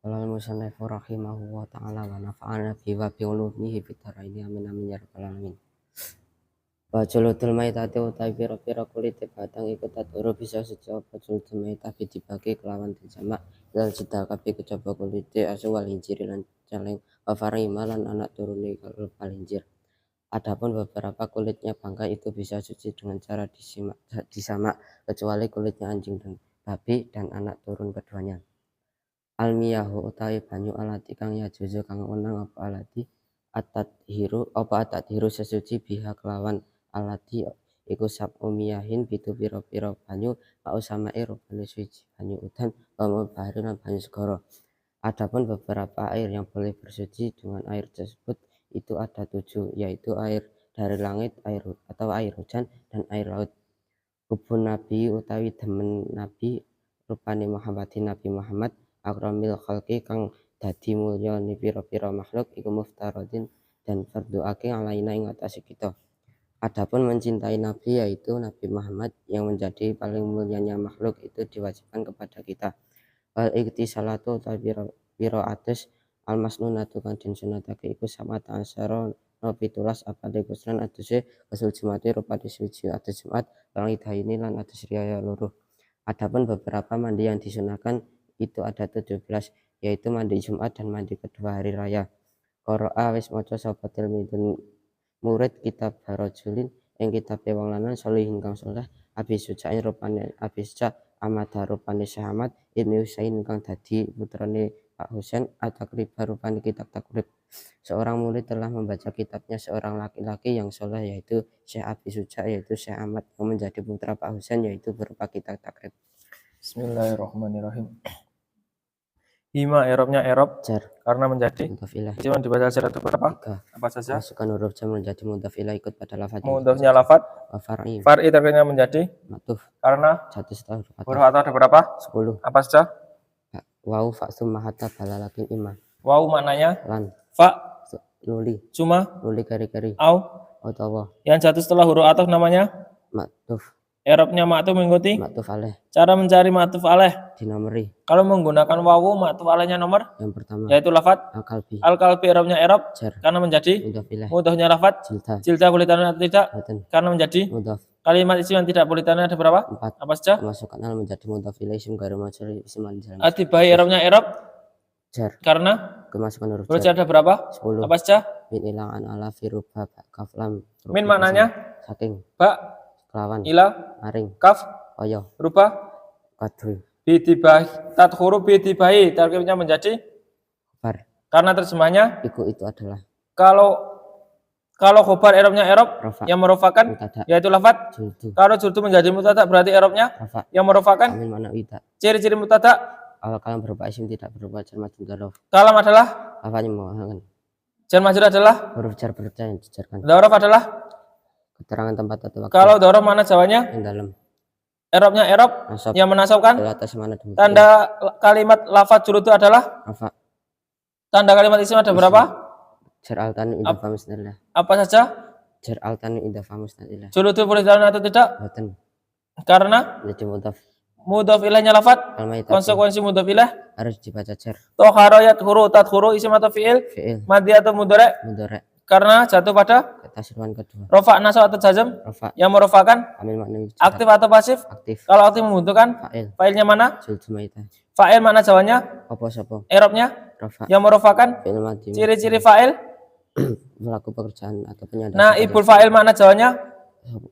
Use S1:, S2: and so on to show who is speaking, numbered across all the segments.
S1: Qala al-musannifu rahimahullahu ta'ala wa nafa'ana bihi wa bi ulumihi fid dharaini amin amin ya rabbal alamin. Wa julutul maitati utai pira-pira kulite batang iku taturu bisa sejauh julutul maitati dibagi kelawan dijamak dal jeda kabeh kejaba kulite asu wal injiri lan caleng wa farima lan anak turune kalau palinjir. Adapun beberapa kulitnya bangkai itu bisa suci dengan cara disamak kecuali kulitnya anjing dan babi dan anak turun keduanya. Almiyahu utawi banyu alati kang yajuzu kang wenang apa alati atat hiru sesuci biha kelawan alati iku sab umiyahin pitu pira-pira banyu mau samae rupane suci banyu udan wa bahari lan banyu segara. Adapun beberapa air yang boleh bersuci dengan air tersebut itu ada 7, yaitu air dari langit, air hujan dan air laut. Hubun Nabi utawi demen Nabi rupane Muhammadin Nabi Muhammad akramil khalqi kang dadi mulya ni pira-pira makhluk iku muftaradin dan farduake alaina ing atase kita. Adapun mencintai Nabi yaitu Nabi Muhammad yang menjadi paling mulianya makhluk itu diwajibkan kepada kita. Wal iktisalatu utawi pira atus almasnunatu kang den sunatake iku sama ta'asyara no pitulas apa degusran aduse kesul jumati rupane suci atus Jumat lang idaini lan atus riyaya loro. Adapun beberapa mandi yang disunahkan itu ada 17, yaitu mandi Jumat dan mandi kedua hari raya. Qara'a wis maca sapa tilmidun murid kitab Barajulin ing kitab wong lanang solihin kang saleh Abi Sujain rupane Abi Suja Ahmad rupane Syekh Ahmad Ibnu Husain kang dadi putrane Pak Husain At-Takrib rupane kitab Takrib. Seorang murid telah membaca kitabnya seorang laki-laki yang soleh yaitu Syekh Abi Suja yaitu Syekh Ahmad yang menjadi putra Pak Husain yaitu berupa kitab Takrib.
S2: Bismillahirrahmanirrahim. Hima Eropnya Erop
S1: Jar
S2: karena menjadi
S1: mudhaf ilaih.
S2: cuma dibaca secara itu berapa?
S1: 3.
S2: Apa saja?
S1: Masukkan huruf jar menjadi mudhaf ilaih ikut pada lafaz.
S2: Mudhafnya lafad.
S1: Far'i
S2: Terkena menjadi
S1: matuf
S2: karena
S1: satu setelah
S2: huruf atau ada berapa?
S1: 10.
S2: Apa saja?
S1: Wau fa summa hatta balalakin imam
S2: Wow maknanya
S1: lan
S2: fa
S1: nuli
S2: cuma
S1: kari-kari
S2: au
S1: utawa
S2: yang jatuh setelah huruf atau namanya
S1: matuf
S2: Eropnya maktuf mengikuti
S1: alaih
S2: cara mencari maktuf alaih.
S1: dinomori.
S2: Kalau menggunakan wawu maktuf alaihnya nomor
S1: Yang pertama
S2: yaitu lafad
S1: al-qalbi
S2: al-qalbi Eropnya Erop
S1: jar
S2: karena menjadi
S1: mudhaf ilaih.
S2: mudhafnya lafad
S1: Jilda
S2: boleh tanah atau tidak
S1: batin
S2: karena menjadi
S1: mudhaf.
S2: kalimat isim yang tidak boleh tanah ada berapa?
S1: 4.
S2: Apa saja?
S1: Masukkan al menjadi mudhaf ilaih isim ghairu majrur isim al-jalan
S2: Atibai Eropnya Erop
S1: jar
S2: karena
S1: kemasukan huruf
S2: huruf
S1: jar
S2: ada berapa?
S1: 10.
S2: Apa saja?
S1: Min ilangan ala firubha kaf lam
S2: Min maknanya
S1: saking
S2: ba
S1: kelawan
S2: ila
S1: maring
S2: kaf
S1: oyo
S2: rupa
S1: kadru
S2: bitibai tat huruf bitibai tarkibnya menjadi
S1: bar
S2: karena terjemahnya
S1: itu adalah
S2: kalau khobar Erobnya Erob
S1: rafa
S2: yang merofakan
S1: mutada
S2: yaitu lafad.
S1: juldu
S2: Kalau juldu menjadi mutada berarti Erobnya
S1: rafa
S2: yang merofakan.
S1: amin mana wida.
S2: Ciri-ciri mutada
S1: Awal kalam berupa isim tidak berupa jar majrur dzaraf.
S2: kalam adalah
S1: Apanya mau
S2: jar majrur adalah
S1: huruf jar berarti yang dijarkan.
S2: dzaraf adalah
S1: Keterangan tempat atau waktu.
S2: kalau dzaraf mana jawanya
S1: Yang dalam
S2: Erobnya Erob
S1: nasab
S2: yang menasabkan.
S1: di atas mana demikian.
S2: Tanda kalimat lafad juldu adalah
S1: Rafa
S2: tanda kalimat isim ada berapa?
S1: jar altani idhofah musnadilah.
S2: Apa saja?
S1: Jar altani idhofah musnadilah.
S2: Juldu boleh jalan atau tidak?
S1: Batin
S2: Karena
S1: jadi mudhaf.
S2: mudhaf ilahnya lafad.
S1: Al-maitatu
S2: Konsekuensi mudhaf ilah
S1: harus dibaca jar
S2: toharayat huruf tadkhuru isim atau fi'il
S1: fi'il
S2: madhi atau mudhari
S1: mudhari
S2: karena jatuh pada
S1: kata seruan kedua.
S2: rofa nasab atau jazm
S1: Rafa
S2: yang merofakan
S1: amil makna
S2: aktif atau pasif.
S1: aktif
S2: Kalau aktif membutuhkan
S1: fa'il
S2: fa'ilnya mana?
S1: juldu maitah
S2: Fa'il mana jawabannya?
S1: apa sapa
S2: Erobnya
S1: rafa
S2: yang merofakan.
S1: fi'il madhi
S2: Ciri-ciri fa'il.
S1: pelaku pekerjaan atau penyadap.
S2: Nah, ibul fa'il mana jawabannya?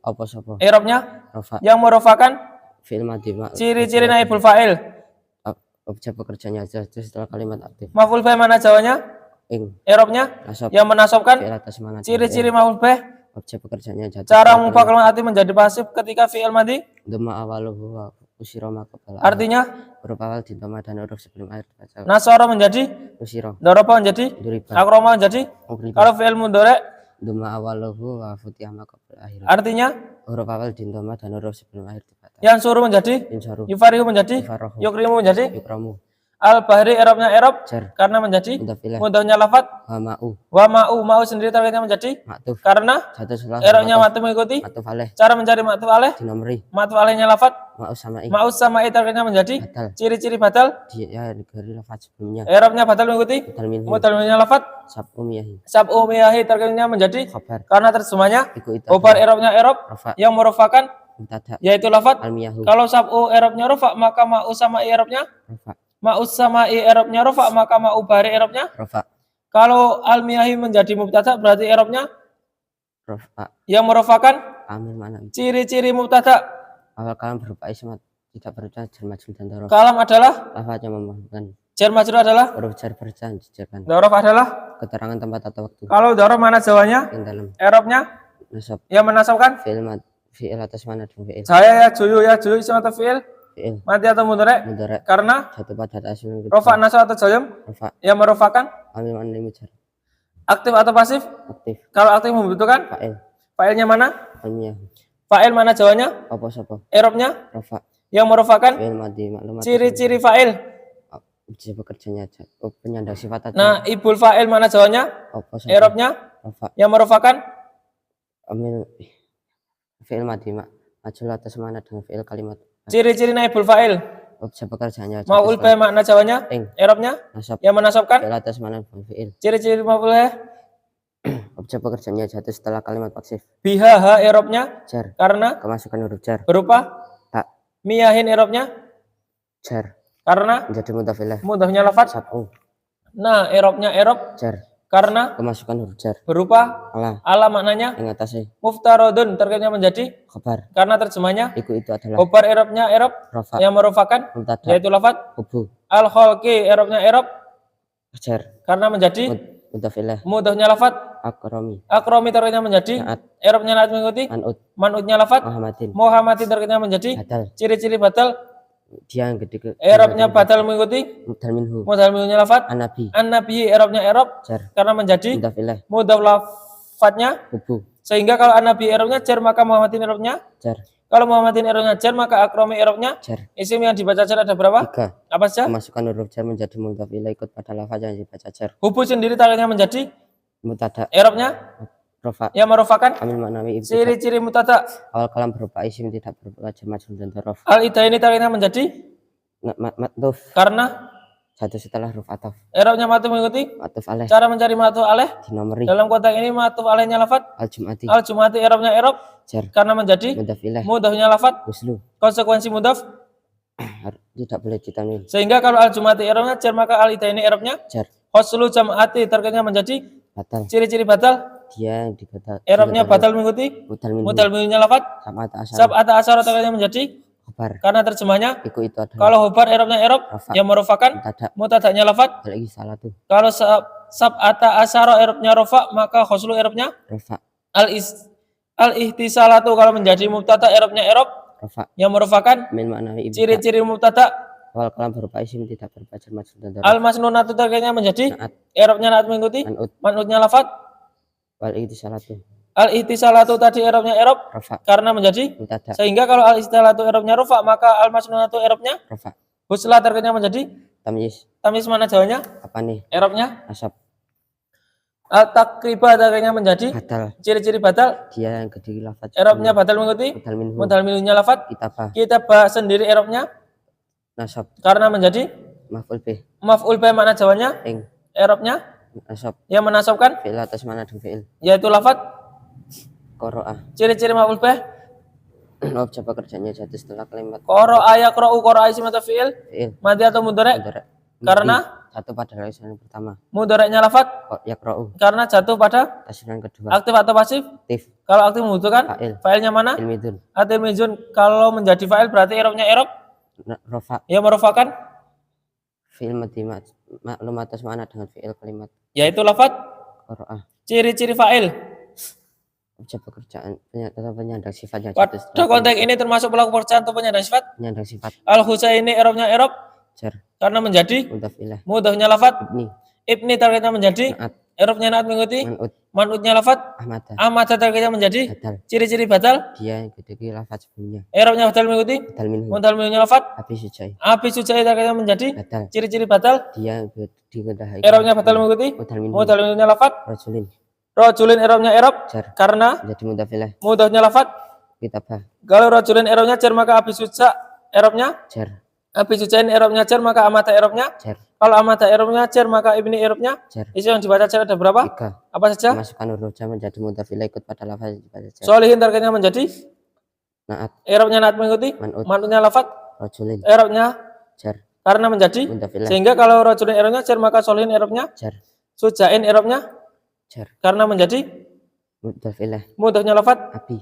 S1: apa sapa
S2: Erobnya
S1: rafa
S2: yang merofakan.
S1: fi'il madhi
S2: Ciri-ciri naibul fa'il.
S1: objek pekerjaannya aja setelah kalimat aktif.
S2: Maf'ul bih mana jawabannya?
S1: Ing
S2: Erobnya
S1: nasab
S2: yang menasabkan.
S1: fi'il atas mana
S2: Ciri-ciri maf'ul bih.
S1: objek pekerjaannya jatuh
S2: Cara mengubah kalimat aktif menjadi pasif ketika fi'il madhi.
S1: dema awaluhu wa usiro maqabala
S2: Artinya
S1: huruf awal ditambah dan huruf sebelum akhir dibaca
S2: nasara menjadi
S1: usiro
S2: daraba menjadi
S1: duriba
S2: akroma menjadi.
S1: ugriba
S2: Kalau fi'il mudhari
S1: dema awaluhu wa futihah maqabala akhir
S2: artinya
S1: huruf awal ditambah dan huruf sebelum akhir dibaca
S2: yang suruh menjadi
S1: insaru
S2: yufarihu menjadi
S1: yufarahu
S2: yukrimu menjadi.
S1: yukramu
S2: Al-bahri i'rabnya i'rab
S1: jar
S2: karena menjadi
S1: mudhaf ilaih
S2: mudhafnya lafat.
S1: wa ma'u
S2: Wa ma'u sendiri targetnya menjadi
S1: ma'tuf
S2: karena
S1: satu setelah
S2: i'rabnya ma'tuf mengikuti.
S1: ma'tuf alaih
S2: Cara mencari ma'tuf alaih,
S1: dinomori
S2: ma'tuf alaihnya lafat.
S1: ma'u sama'i
S2: Ma'us sama targetnya menjadi
S1: batal
S2: ciri-ciri batal.
S1: dia negeri lafaz sebelumnya
S2: I'rabnya batal mengikuti
S1: batal minhu
S2: mudhafnya lafat.
S1: sab'u miyahi
S2: Sab'u miyahi targetnya menjadi
S1: khabar
S2: karena terjemahnya
S1: iku itu
S2: khobar i'rabnya i'rab
S1: rafa
S2: yang merupakan
S1: mubtada
S2: yaitu lafat.
S1: al miyahu
S2: Kalau sab'u i'rabnya rafa maka ma'us sama i'rabnya
S1: rafa
S2: ma'us sama i'rabnya rafa maka ma'u bari i'rabnya.
S1: rafa
S2: Kalau al-miyahi menjadi mubtada berarti i'rabnya
S1: rafa
S2: yang merupakan
S1: amil mana
S2: ciri-ciri mubtada.
S1: awal kalam berupa ismat tidak berupa jar majrur dan dorof
S2: Kalam adalah
S1: lafaz yang memahami
S2: jar majrur adalah
S1: huruf jar berjalan dijabarkan
S2: dzaraf adalah
S1: keterangan tempat atau waktu
S2: kalau dzaraf mana jawanya
S1: yang dalam
S2: i'rabnya
S1: nasab
S2: yang menasabkan
S1: fi'il atas mana dan fi'il
S2: saya ya juyu isim atau fi'il
S1: fi'il
S2: mati atau mudhari
S1: mudhari
S2: karena
S1: satu pada asal
S2: rafa nasab atau jazm
S1: rafa
S2: yang merupakan
S1: amil mana mujar
S2: aktif atau pasif.
S1: aktif
S2: Kalau aktif membutuhkan
S1: fa'il
S2: fa'ilnya mana?
S1: al miyahu
S2: Fa'il mana jawanya?
S1: apa sapa
S2: I'rabnya
S1: rafa
S2: yang merupakan
S1: fi'il madhi maklumat
S2: ciri-ciri fa'il.
S1: bisa bekerjanya penyandang sifat atau
S2: Nah, ibul fa'il mana jawanya?
S1: apa sapa
S2: I'rabnya
S1: rafa
S2: yang merupakan
S1: amil fi'il madhi majhul atas mana dengan fi'il kalimat
S2: ciri-ciri naibul fa'il.
S1: bisa bekerjanya
S2: Ma'ul fa makna jawanya?
S1: ing
S2: I'rabnya
S1: nasab
S2: yang menasabkan
S1: fi'il atas mana dengan fi'il
S2: ciri-ciri ma'ul fa
S1: objek pekerjaannya jatuh setelah kalimat pasif
S2: biha ha i'rabnya
S1: jar
S2: karena
S1: kemasukan huruf jar
S2: berupa
S1: tak
S2: miyahin i'rabnya
S1: jar
S2: karena
S1: menjadi mudhaf ilaih
S2: mudhafnya lafaz.
S1: sab'u
S2: Nah, i'rabnya i'rab
S1: jar
S2: karena
S1: kemasukan huruf jar
S2: berupa
S1: ala
S2: ala maknanya
S1: yang atasnya
S2: muftaradun terkait menjadi
S1: khabar
S2: karena terjemahnya
S1: itu adalah
S2: khobar i'rabnya i'rab
S1: rafa
S2: yang merupakan
S1: mubtada
S2: yaitu lafaz.
S1: hubu
S2: Al khalqi i'rabnya i'rab
S1: jar
S2: karena menjadi
S1: mudhaf ilaih
S2: mudhafnya lafaz.
S1: akrami
S2: Akrami terkait menjadi
S1: naat
S2: i'rabnya naat mengikuti
S1: manut
S2: manutnya lafaz.
S1: muhammadin
S2: Muhammadin terkait menjadi
S1: badal
S2: ciri-ciri batal
S1: dia yang gede
S2: i'rabnya batal mengikuti
S1: mudhal minhu
S2: mudhaf minhunya lafaz.
S1: anabi
S2: An-nabi i'rabnya i'rab
S1: jar
S2: karena menjadi
S1: mudhaf ilaih
S2: mudhaf lafaznya
S1: hubu
S2: sehingga kalau an-nabi i'rabnya jar maka Muhammadin i'rabnya
S1: jar
S2: kalau Muhammadin i'rabnya jar maka akrami i'rabnya
S1: jar
S2: isim yang dibaca jar ada berapa?
S1: 3
S2: Apa saja?
S1: kemasukan huruf jar menjadi mudhaf ilaih ikut pada lafaz yang dibaca jar
S2: Hubu sendiri targetnya menjadi
S1: mubtada
S2: i'rabnya
S1: rafa
S2: yang merupakan
S1: amil maknawi ibtidah
S2: ciri-ciri mutada.
S1: awal kalam berupa isim tidak berupa jar majrur dan dorof
S2: Al-ida ini targetnya menjadi
S1: matuf
S2: karena
S1: satu setelah huruf ataf
S2: i'rabnya matuf mengikuti.
S1: matuf alaih
S2: Cara mencari matuf alaih
S1: dinomori
S2: dalam konteks ini matuf alaihnya lafaz.
S1: al jumati
S2: Al-jumati i'rabnya i'rab
S1: jar
S2: karena menjadi
S1: mudhaf ilaih
S2: mudhafnya lafaz.
S1: uslu
S2: Konsekuensi mudhaf
S1: tidak boleh ditanwin
S2: sehingga kalau al-jumati i'rabnya jar maka al-ida ini i'rabnya
S1: jar
S2: khoslu jam'ati targetnya menjadi
S1: batal
S2: ciri-ciri batal.
S1: dia yang dibatal
S2: I'rabnya batal mengikuti
S1: mudhal minhu
S2: mudhal minhunya lafaz.
S1: samat asal
S2: Sab'ata asyara targetnya menjadi
S1: khabar
S2: karena terjemahnya
S1: itu adalah
S2: kalau hubar i'rabnya i'rab
S1: rafa
S2: yang merupakan
S1: mubtada
S2: mutadanya lafaz.
S1: lagi salah tuh
S2: Kalau sab'ata asyara i'rabnya rafa maka khoslu i'rabnya
S1: rafa
S2: al-ihtisalatu kalau menjadi mubtada i'rabnya i'rab
S1: rafa
S2: yang merupakan
S1: min maknawi ibtidah
S2: ciri-ciri mubtada.
S1: awal kalam berupa isim tidak berupa jar majrur dan dorof
S2: Al-masnunatu targetnya menjadi
S1: naat
S2: i'rabnya naat mengikuti
S1: manut
S2: manutnya lafaz.
S1: wal ihtisalatu
S2: Al-ihtisalatu tadi i'rabnya i'rab
S1: rafa
S2: karena menjadi
S1: mubtada
S2: sehingga kalau al-ihtisalatu i'rabnya rafa maka al-masnunatu i'rabnya
S1: rafa
S2: husla targetnya menjadi
S1: tamyiz
S2: tamyiz mana jawanya
S1: apa nih
S2: i'rabnya
S1: asap
S2: al-takribah targetnya menjadi
S1: batal
S2: ciri-ciri batal.
S1: dia yang gede lafaz
S2: I'rabnya batal mengikuti
S1: mudhal minhu
S2: mudhal minhunya lafaz.
S1: kitabah
S2: Kita bahas sendiri i'rabnya
S1: nasab
S2: karena menjadi
S1: maf'ul bih
S2: maf'ul bi makna jawanya
S1: ing
S2: i'rabnya
S1: nasab
S2: yang menasabkan
S1: fi'il atas mana dengan fi'il
S2: yaitu lafaz.
S1: qara'a
S2: Ciri-ciri maf'ul bi
S1: objek pekerjaannya jatuh setelah kalimat
S2: qara'a yaqra'u qara'a isim atau fi'il
S1: fi'il
S2: madi atau mudhari
S1: mudhari
S2: karena
S1: satu pada lapisan pertama
S2: mudhari'nya lafaz
S1: yaqra'u
S2: karena jatuh pada
S1: tafsiran kedua
S2: aktif atau pasif.
S1: tif
S2: Kalau aktif membutuhkan
S1: fa'il
S2: fa'ilnya mana?
S1: ilmidun
S2: Atil mizun kalau menjadi fa'il berarti i'rabnya i'rab
S1: rafa
S2: yang merupakan
S1: fi'il madhi maklum atas mana dengan fi'il kalimat
S2: yaitu lafaz.
S1: qara'a
S2: Ciri-ciri fa'il
S1: objek pekerjaan atau penyandang sifat yang
S2: pada
S1: jatuh setelah
S2: konteks ini termasuk pelaku pekerjaan atau penyandang sifat.
S1: penyandang sifat
S2: Al-Husaini i'rabnya i'rab
S1: jar
S2: karena menjadi
S1: mudhaf ilaih
S2: mudhafnya lafaz.
S1: ibni
S2: Ibni targetnya menjadi
S1: Naat.
S2: I'rabnya naat mengikuti
S1: Man'ut.
S2: man'utnya lafat.
S1: Ahmada.
S2: Amata targetnya menjadi
S1: Badal.
S2: ciri-ciri batal.
S1: Dia yang kedua lafaz sebelumnya.
S2: I'rabnya batal mengikuti
S1: Badal minhu.
S2: mudhal minhunya lafat.
S1: Api sujai.
S2: Api sujai targetnya menjadi
S1: Badal.
S2: ciri-ciri batal.
S1: Dia yang dikendahai.
S2: I'rabnya batal mengikuti
S1: Mudhal minhu.
S2: mudhal minhunya lafat.
S1: Rajulin.
S2: Rajulin i'rabnya i'rab
S1: Jar.
S2: karena
S1: Jadi mudhafilah.
S2: mudhafnya lafat.
S1: Kitabah.
S2: Kalau rajulin i'rabnya jar maka api suja i'rabnya
S1: Jar.
S2: api sujain i'rabnya jar maka amata i'rabnya.
S1: Jar.
S2: Kalau amata i'rabnya jar maka ibni i'rabnya.
S1: Jar.
S2: Isi yang dibaca jar ada berapa?
S1: 3.
S2: Apa saja?
S1: Masukkan huruf jar menjadi mudhafilah ikut pada lafaz yang dibaca jar.
S2: Solihin targetnya menjadi
S1: Naat.
S2: i'rabnya naat mengikuti
S1: Man'ut.
S2: man'utnya lafat.
S1: Rajulin.
S2: I'rabnya
S1: Jar.
S2: karena menjadi
S1: Mudhafilah.
S2: sehingga kalau rajulin i'rabnya jar maka solihin i'rabnya
S1: Jar.
S2: sujain i'rabnya
S1: Jar.
S2: karena menjadi
S1: Mudhafilah.
S2: mudhafnya lafat.
S1: Api.